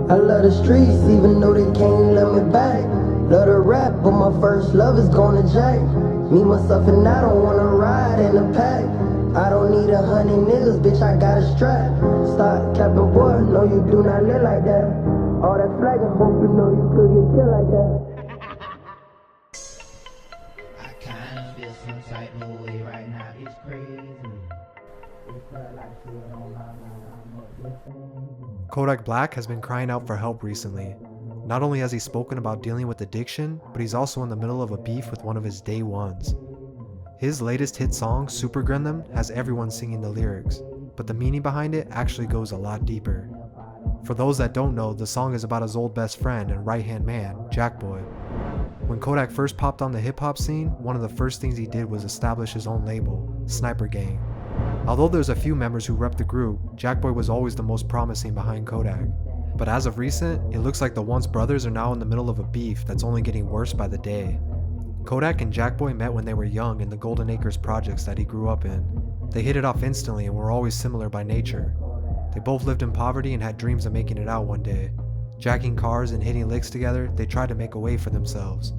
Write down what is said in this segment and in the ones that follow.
I love the streets, even though they can't let me back. Love to rap, but my first love is going to Jack. Me, myself, and I don't wanna ride in a pack. I don't need 100 niggas, bitch, I got a strap. Stop capping, boy, no, you do not live like that. All that flagging, hope you know you could get killed like that. I kinda feel some type of way right now, it's crazy. Kodak Black has been crying out for help recently. Not only has he spoken about dealing with addiction, but he's also in the middle of a beef with one of his day ones. His latest hit song, Super Gremlin, has everyone singing the lyrics, but the meaning behind it actually goes a lot deeper. For those that don't know, the song is about his old best friend and right-hand man, Jackboy. When Kodak first popped on the hip-hop scene, one of the first things he did was establish his own label, Sniper Gang. Although there's a few members who rep the group, Jackboy was always the most promising behind Kodak. But as of recent, it looks like the once brothers are now in the middle of a beef that's only getting worse by the day. Kodak and Jackboy met when they were young in the Golden Acres projects that he grew up in. They hit it off instantly and were always similar by nature. They both lived in poverty and had dreams of making it out one day. Jacking cars and hitting licks together, they tried to make a way for themselves.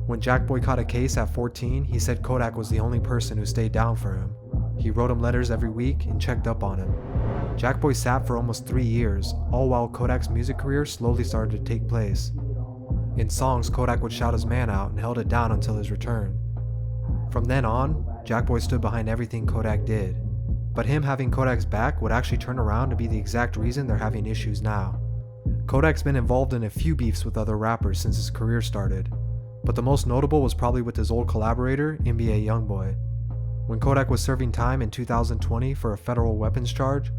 When Jackboy caught a case at 14, he said Kodak was the only person who stayed down for him. He wrote him letters every week and checked up on him. Jackboy sat for almost 3 years, all while Kodak's music career slowly started to take place. In songs, Kodak would shout his man out and held it down until his return. From then on, Jackboy stood behind everything Kodak did. But him having Kodak's back would actually turn around to be the exact reason they're having issues now. Kodak's been involved in a few beefs with other rappers since his career started, but the most notable was probably with his old collaborator, NBA Youngboy. When Kodak was serving time in 2020 for a federal weapons charge,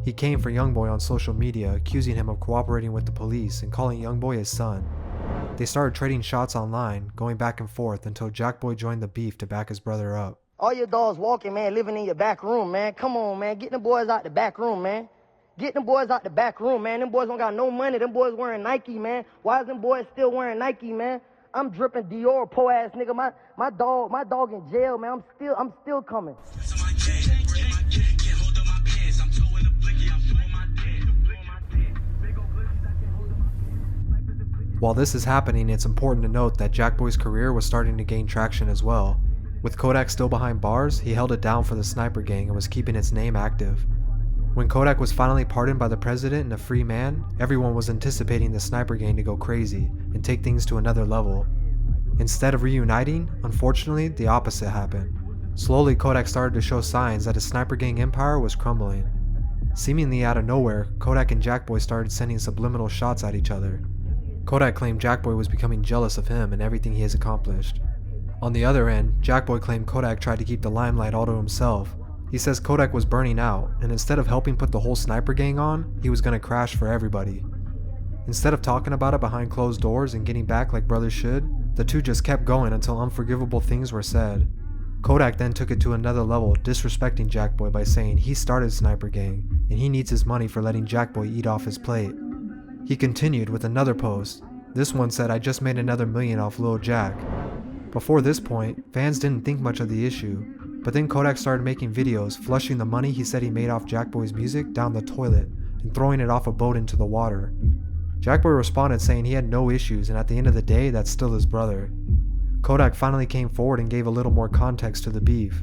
he came for Youngboy on social media, accusing him of cooperating with the police and calling Youngboy his son. They started trading shots online, going back and forth until Jackboy joined the beef to back his brother up. All your dogs walking, man, living in your back room, man. Come on, man, get them boys out the back room, man. Get them boys out the back room, man. Them boys don't got no money. Them boys wearing Nike, man. Why is them boys still wearing Nike, man? I'm dripping Dior, poor ass nigga. My dog in jail, man. I'm still coming. While this is happening, it's important to note that Jackboy's career was starting to gain traction as well. With Kodak still behind bars, he held it down for the Sniper Gang and was keeping its name active. When Kodak was finally pardoned by the president and a free man, everyone was anticipating the Sniper Gang to go crazy and take things to another level. Instead of reuniting, unfortunately, the opposite happened. Slowly, Kodak started to show signs that his Sniper Gang empire was crumbling. Seemingly out of nowhere, Kodak and Jackboy started sending subliminal shots at each other. Kodak claimed Jackboy was becoming jealous of him and everything he has accomplished. On the other end, Jackboy claimed Kodak tried to keep the limelight all to himself. He says Kodak was burning out, and instead of helping put the whole Sniper Gang on, he was gonna crash for everybody. Instead of talking about it behind closed doors and getting back like brothers should, the two just kept going until unforgivable things were said. Kodak then took it to another level, disrespecting Jackboy by saying he started Sniper Gang, and he needs his money for letting Jackboy eat off his plate. He continued with another post. This one said, "I just made another million off Lil Jack." Before this point, fans didn't think much of the issue, but then Kodak started making videos flushing the money he said he made off Jackboy's music down the toilet and throwing it off a boat into the water. Jackboy responded saying he had no issues and at the end of the day that's still his brother. Kodak finally came forward and gave a little more context to the beef.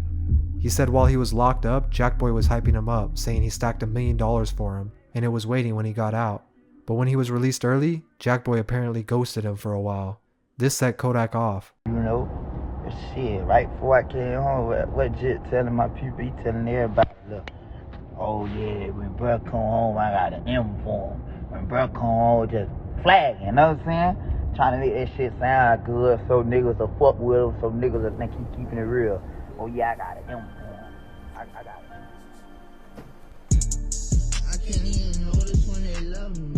He said while he was locked up, Jackboy was hyping him up, saying he stacked $1 million for him and it was waiting when he got out. But when he was released early, Jackboy apparently ghosted him for a while. This set Kodak off. You know, shit, right before I came home, what Jit telling my people, he telling everybody, look, oh yeah, when bro come home, I got an M for him. When bro come home, just flag, you know what I'm saying? Trying to make that shit sound good so niggas will fuck with him, so niggas will think he keeping it real. Oh yeah, I got an M for him. I got it. I can't even notice when they love me.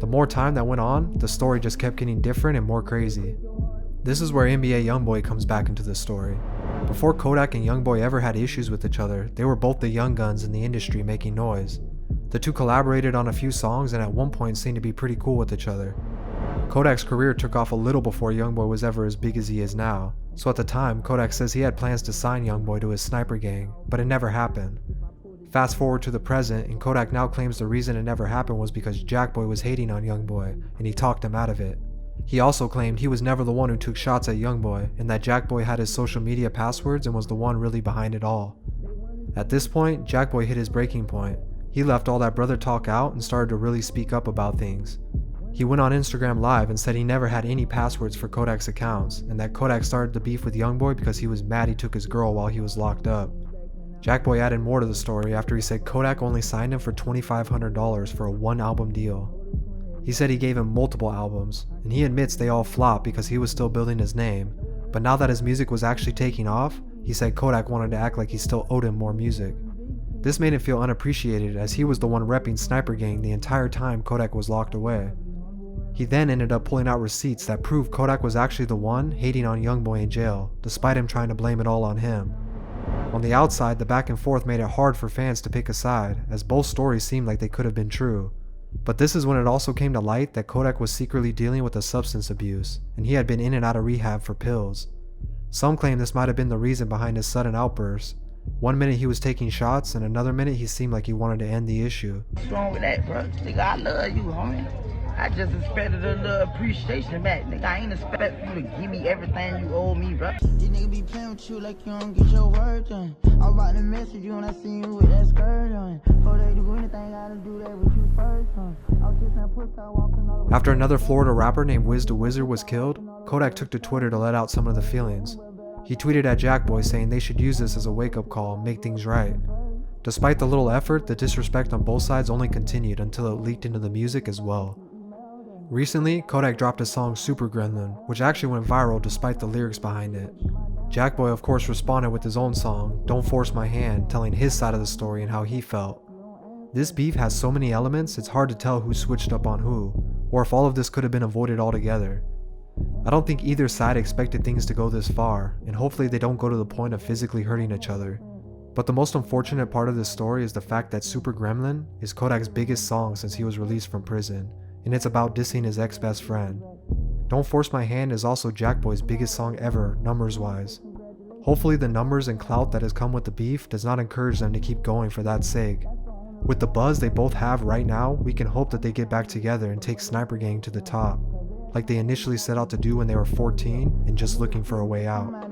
The more time that went on, the story just kept getting different and more crazy. This is where NBA Youngboy comes back into the story. Before Kodak and Youngboy ever had issues with each other, they were both the young guns in the industry making noise. The two collaborated on a few songs and at one point seemed to be pretty cool with each other. Kodak's career took off a little before Youngboy was ever as big as he is now, so at the time, Kodak says he had plans to sign Youngboy to his Sniper Gang, but it never happened. Fast forward to the present, and Kodak now claims the reason it never happened was because Jackboy was hating on Youngboy, and he talked him out of it. He also claimed he was never the one who took shots at Youngboy, and that Jackboy had his social media passwords and was the one really behind it all. At this point, Jackboy hit his breaking point. He left all that brother talk out and started to really speak up about things. He went on Instagram Live and said he never had any passwords for Kodak's accounts, and that Kodak started the beef with Youngboy because he was mad he took his girl while he was locked up. Jackboy added more to the story after he said Kodak only signed him for $2,500 for a one-album deal. He said he gave him multiple albums, and he admits they all flopped because he was still building his name, but now that his music was actually taking off, he said Kodak wanted to act like he still owed him more music. This made him feel unappreciated as he was the one repping Sniper Gang the entire time Kodak was locked away. He then ended up pulling out receipts that proved Kodak was actually the one hating on Youngboy in jail, despite him trying to blame it all on him. On the outside, the back and forth made it hard for fans to pick a side, as both stories seemed like they could have been true. But this is when it also came to light that Kodak was secretly dealing with a substance abuse, and he had been in and out of rehab for pills. Some claim this might have been the reason behind his sudden outburst. One minute he was taking shots, and another minute he seemed like he wanted to end the issue. What's wrong with that, bro? Nigga, I love you, homie. I just expected a little appreciation back. Nigga, I ain't expect you to give me everything you owe me, bro. These niggas be playing with you like you don't get your work done. I'm about to message you when I see you with that skirt on. Before they do anything, gotta do that with you first, I'll kiss that pussy, I'll walking all the way. After another Florida rapper named Wiz the Wizard was killed, Kodak took to Twitter to let out some of the feelings. He tweeted at Jackboy saying they should use this as a wake-up call and make things right. Despite the little effort, the disrespect on both sides only continued until it leaked into the music as well. Recently, Kodak dropped his song Super Gremlin, which actually went viral despite the lyrics behind it. Jackboy of course responded with his own song, Don't Force My Hand, telling his side of the story and how he felt. This beef has so many elements, it's hard to tell who switched up on who, or if all of this could have been avoided altogether. I don't think either side expected things to go this far, and hopefully they don't go to the point of physically hurting each other. But the most unfortunate part of this story is the fact that Super Gremlin is Kodak's biggest song since he was released from prison, and it's about dissing his ex-best friend. Don't Force My Hand is also Jackboy's biggest song ever, numbers-wise. Hopefully the numbers and clout that has come with the beef does not encourage them to keep going for that sake. With the buzz they both have right now, we can hope that they get back together and take Sniper Gang to the top, like they initially set out to do when they were 14 and just looking for a way out.